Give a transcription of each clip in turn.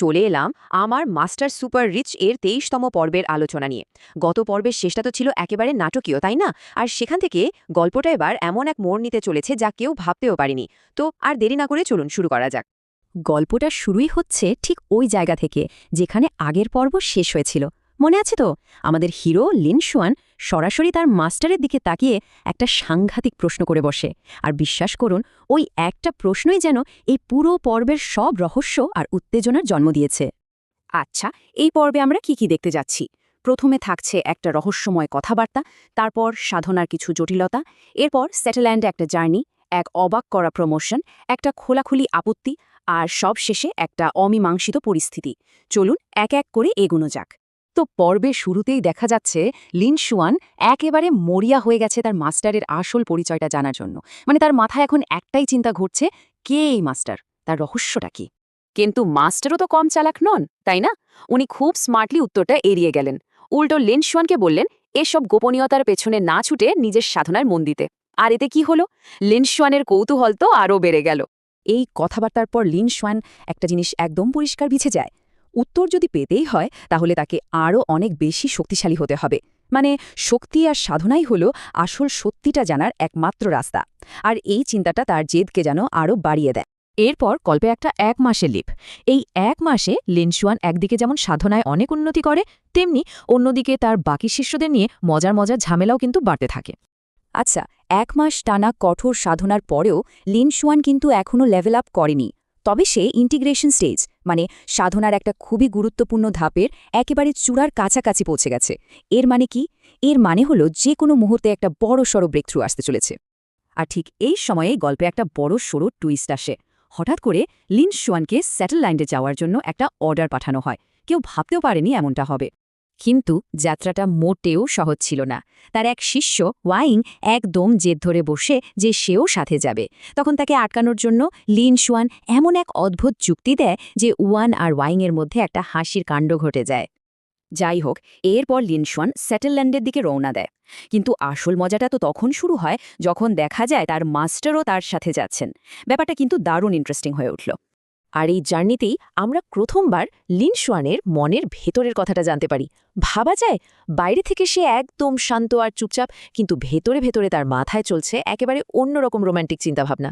চলে এলাম আমার মাস্টার সুপার রিচ এর ২৩তম পর্বের আলোচনা নিয়ে। গত পর্বের শেষটা তো ছিল একেবারে নাটকীয়, তাই না? আর সেখান থেকে গল্পটা এবার এমন এক মোড় নিতে চলেছে যা কেউ ভাবতেও পারেনি। তো আর দেরি না করে চলুন শুরু করা যাক। গল্পটা শুরুই হচ্ছে ঠিক ওই জায়গা থেকে যেখানে আগের পর্ব শেষ হয়েছিল। মনে আছে তো? আমাদের হিরো লিনশুয়ান সরাসরি তার মাস্টারের দিকে তাকিয়ে একটা সাংঘাতিক প্রশ্ন করে বসে। আর বিশ্বাস করুন, ওই একটা প্রশ্নই যেন এই পুরো পর্বের সব রহস্য আর উত্তেজনার জন্ম দিয়েছে। আচ্ছা, এই পর্বে আমরা কি দেখতে যাচ্ছি? প্রথমে থাকছে একটা রহস্যময় কথাবার্তা, তারপর সাধনার কিছু জটিলতা, এরপর সেটেল্যান্ডে একটা জার্নি, এক অবাক করা প্রমোশন, একটা খোলাখুলি আপত্তি, আর সব শেষে একটা অমীমাংসিত পরিস্থিতি। চলুন এক এক করে এগোনো যাক। তো পর্বের শুরুতেই দেখা যাচ্ছে লিনশুয়ান একেবারে মরিয়া হয়ে গেছে তার মাস্টারের আসল পরিচয়টা জানার জন্য। মানে তার মাথায় এখন একটাই চিন্তা ঘুরছে, কে এই মাস্টার, তার রহস্যটা কি? কিন্তু মাস্টারও তো কম চালাক নন, তাই না? উনি খুব স্মার্টলি উত্তরটা এড়িয়ে গেলেন। উল্টো লিনশুয়ানকে বললেন এসব গোপনীয়তার পেছনে না ছুটে নিজের সাধনায় মন দিতে। আর এতে কি হলো? লিনশুয়ানের কৌতূহল তো আরও বেড়ে গেল। এই কথাবার্তার পর লিনশুয়ান একটা জিনিস একদম পরিষ্কার বিছে যায়। উত্তর যদি পেতেই হয় তাহলে তাকে আরও অনেক বেশি শক্তিশালী হতে হবে। মানে শক্তি আর সাধনাই হলো আসল সত্যিটা জানার একমাত্র রাস্তা। আর এই চিন্তাটা তার জেদকে যেন আরও বাড়িয়ে দেয়। এরপর গল্পে একটা ১ মাসের লিপ। এই ১ মাসে লিনশুয়ান একদিকে যেমন সাধনায় অনেক উন্নতি করে, তেমনি অন্যদিকে তার বাকি শিষ্যদের নিয়ে মজার মজার ঝামেলাও কিন্তু বাড়তে থাকে। আচ্ছা, ১ মাস টানা কঠোর সাধনার পরেও লিনশুয়ান কিন্তু এখনও লেভেল আপ করেনি। তবে সে ইন্টিগ্রেশন স্টেজ, মানে সাধনার একটা খুবই গুরুত্বপূর্ণ ধাপের একেবারে চূড়ার কাছাকাছি পৌঁছে গেছে। এর মানে কি? এর মানে হলো যে কোনো মুহূর্তে একটা বড়সড় ব্রেকথ্রু আসতে চলেছে। আর ঠিক এই সময়ে গল্পে একটা বড়সড় টুইস্ট আসে। হঠাৎ করে লিনশুয়ানকে সেটেলল্যান্ডে যাওয়ার জন্য একটা অর্ডার পাঠানো হয়। কেউ ভাবতেও পারেনি এমনটা হবে। কিন্তু যাত্রাটা মোটেও সহজ ছিল না। তার এক শিষ্য ওয়াইং একদম জেদ ধরে বসে যে সেও সাথে যাবে। তখন তাকে আটকানোর জন্য লিনশুয়ান এমন এক অদ্ভুত যুক্তি দেয় যে ওয়ান আর ওয়াইংয়ের মধ্যে একটা হাসির কাণ্ড ঘটে যায়। যাই হোক, এরপর লিনশুয়ান সেটেলল্যান্ডের দিকে রওনা দেয়। কিন্তু আসল মজাটা তো তখন শুরু হয় যখন দেখা যায় তার মাস্টারও তার সাথে যাচ্ছেন। ব্যাপারটা কিন্তু দারুণ ইন্টারেস্টিং হয়ে উঠল। আর এই জার্নিতেই আমরা প্রথমবার লিনশুয়ানের মনের ভেতরের কথাটা জানতে পারি। ভাবা যায় বাইরে থেকে সে একদম শান্ত আর চুপচাপ, কিন্তু ভেতরে ভেতরে তার মাথায় চলছে একেবারে অন্যরকম রোম্যান্টিক চিন্তাভাবনা।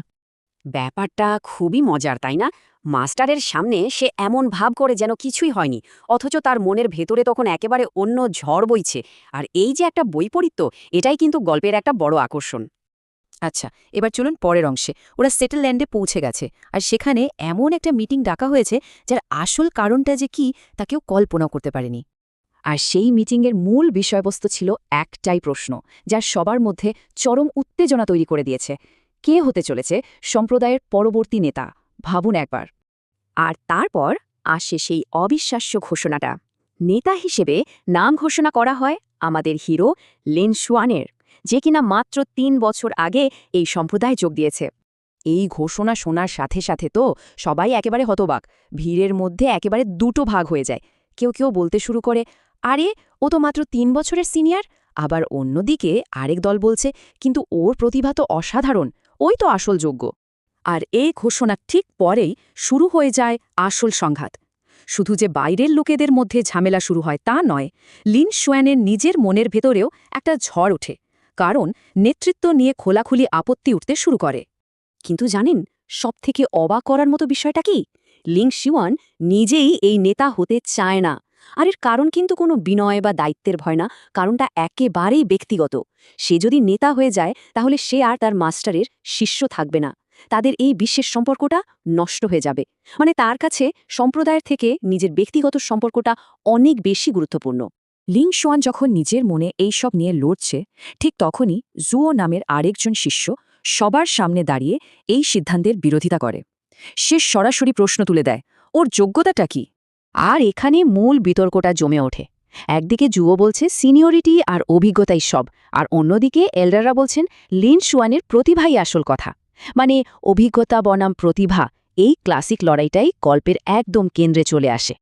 ব্যাপারটা খুবই মজার, তাই না? মাস্টারের সামনে সে এমন ভাব করে যেন কিছুই হয়নি, অথচ তার মনের ভেতরে তখন একেবারে অন্য ঝড় বইছে। আর এই যে একটা বৈপরীত্য, এটাই কিন্তু গল্পের একটা বড় আকর্ষণ। আচ্ছা, এবার চলুন পরের অংশে। ওরা সেটেলল্যান্ডে পৌঁছে গেছে, আর সেখানে এমন একটা মিটিং ডাকা হয়েছে যার আসল কারণটা যে কি তা কেউ কল্পনা করতে পারেনি। আর সেই মিটিংয়ের মূল বিষয়বস্তু ছিল একটাই প্রশ্ন, যা সবার মধ্যে চরম উত্তেজনা তৈরি করে দিয়েছে। কে হতে চলেছে সম্প্রদায়ের পরবর্তী নেতা? ভাবুন একবার। আর তারপর আসে সেই অবিশ্বাস্য ঘোষণাটা। নেতা হিসেবে নাম ঘোষণা করা হয় আমাদের হিরো লিনশুয়ানের, যে কিনা মাত্র ৩ বছর আগে এই সম্প্রদায় যোগ দিয়েছে। এই ঘোষণা শোনার সাথে সাথে তো সবাই একেবারে হতবাক। ভিড়ের মধ্যে একেবারে দুটো ভাগ হয়ে যায়। কেউ কেউ বলতে শুরু করে, আরে ও তো মাত্র ৩ বছরের সিনিয়র। আবার অন্যদিকে আরেক দল বলছে, কিন্তু ওর প্রতিভা তো অসাধারণ, ওই তো আসল যোগ্য। আর এই ঘোষণার ঠিক পরেই শুরু হয়ে যায় আসল সংঘাত। শুধু যে বাইরের লোকেদের মধ্যে ঝামেলা শুরু হয় তা নয়, লিনশুয়ানের নিজের মনের ভেতরেও একটা ঝড় ওঠে। কারণ নেতৃত্ব নিয়ে খোলাখুলি আপত্তি উঠতে শুরু করে। কিন্তু জানেন, সবথেকে অবাক করার মতো বিষয়টা কি? লিনশুয়ান নিজেই এই নেতা হতে চায় না। আর এর কারণ কিন্তু কোনো বিনয় বা দায়িত্বের ভয় না, কারণটা একেবারেই ব্যক্তিগত। সে যদি নেতা হয়ে যায় তাহলে সে আর তার মাস্টারের শিষ্য থাকবে না। তাদের এই বিশেষ সম্পর্কটা নষ্ট হয়ে যাবে। মানে তার কাছে সম্প্রদায়ের থেকে নিজের ব্যক্তিগত সম্পর্কটা অনেক বেশি গুরুত্বপূর্ণ। লিনশুয়ান যখন নিজের মনে এই সব নিয়ে লড়ছে, ঠিক তখনই জুও নামের আরেকজন শিষ্য সবার সামনে দাঁড়িয়ে এই সিদ্ধান্তের বিরোধিতা করে। সে সরাসরি প্রশ্ন তুলে দেয়, ওর যোগ্যতাটা কি? আর এখানে মূল বিতর্কটা জমে ওঠে। একদিকে জুও বলছে সিনিয়রিটি আর অভিজ্ঞতাই সব, আর অন্যদিকে এল্ডাররা বলছেন লিনশুয়ানের প্রতিভাই আসল কথা। মানে অভিজ্ঞতা বনাম প্রতিভা, এই ক্লাসিক লড়াইটাই গল্পের একদম কেন্দ্রে চলে আসে।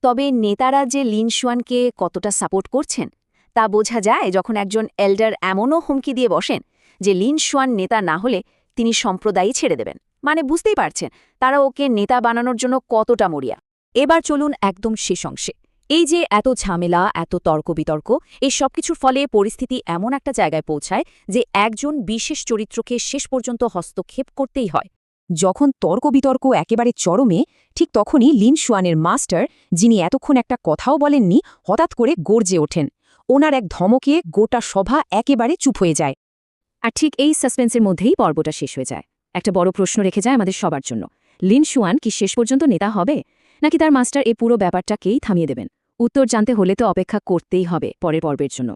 তবে নেতারা যে লিনশুয়ানকে কতটা সাপোর্ট করছেন তা বোঝা যায় যখন একজন এল্ডার এমনও হুমকি দিয়ে বসেন যে লিনশুয়ান নেতা না হলে তিনি সম্প্রদায়ই ছেড়ে দেবেন। মানে বুঝতেই পারছেন তারা ওকে নেতা বানানোর জন্য কতটা মরিয়া। এবার চলুন একদম শেষ অংশে। এই যে এত ঝামেলা, এত তর্ক বিতর্ক, এই সবকিছুর ফলে পরিস্থিতি এমন একটা জায়গায় পৌঁছায় যে একজন বিশেষ চরিত্রকে শেষ পর্যন্ত হস্তক্ষেপ করতেই হয়। যখন তর্ক বিতর্ক একেবারে চরমে, ঠিক তখনই লিন শুয়ানের মাস্টার, যিনি এতক্ষণ একটা কথাও বলেননি, হঠাৎ করে গর্জে ওঠেন। ওনার এক ধমকে গোটা সভা একেবারে চুপ হয়ে যায়। আর ঠিক এই সাসপেন্সের মধ্যেই পর্বটা শেষ হয়ে যায়। একটা বড় প্রশ্ন রেখে যায় আমাদের সবার জন্য। লিন শুয়ান কি শেষ পর্যন্ত নেতা হবে, নাকি তার মাস্টার এ পুরো ব্যাপারটাকেই থামিয়ে দেবেন? উত্তর জানতে হলে তো অপেক্ষা করতেই হবে পরের পর্বের জন্য।